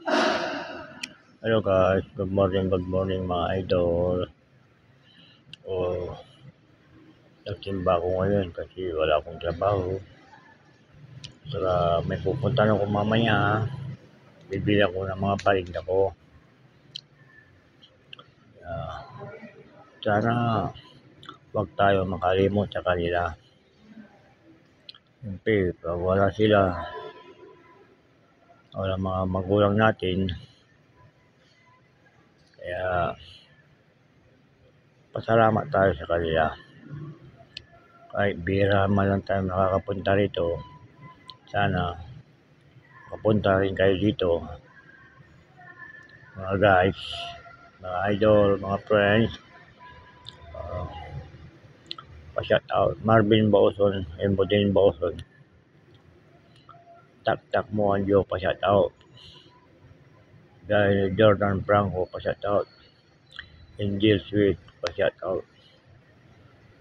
Hello guys, good morning mga idol. O, nagsimba ako ngayon kasi wala akong trabaho. Saka may pupuntahan ako mamaya. Bibili ako ng mga parinda ko. Sana wag tayo makalimot sa kanila. Siyempre, pag wala sila, wala mga magulang natin. Kaya, pasalamat tayo sa kanila. Kahit bihira man lang tayo nakakapunta rito, sana mapunta rin kayo dito. Mga guys, mga idol, mga friends, pa-shout out Marvin Bauson, Embodin Bauson, Tak mo Anjo, pa-shout out dahil Jordan Franco, pa-shout out Angel Sweet, pa-shout out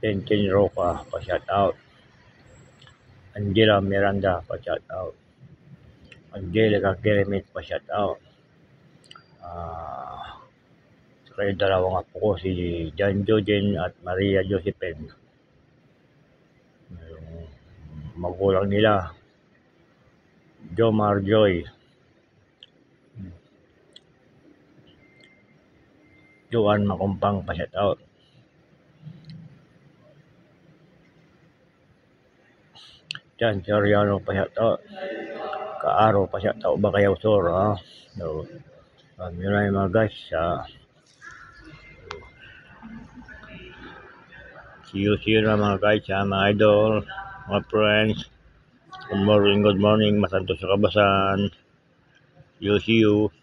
Tintin Roca, pa-shout out Angela Miranda, pa-shout out Angelica Keremit, pa-shout out saka yung dalawang apo ko, si John Jojen at Maria Josephine, yung magulang nila Jomar Joy, Joan Makumpang, pa-shout out Jan Soriano, pa-shout out Kaaro, pa-shout out Bakayaw Sur, so yun na yung mga guys. See you na mga guys, mga idol, mga friends. Good morning, masanto sa kabasan. See you.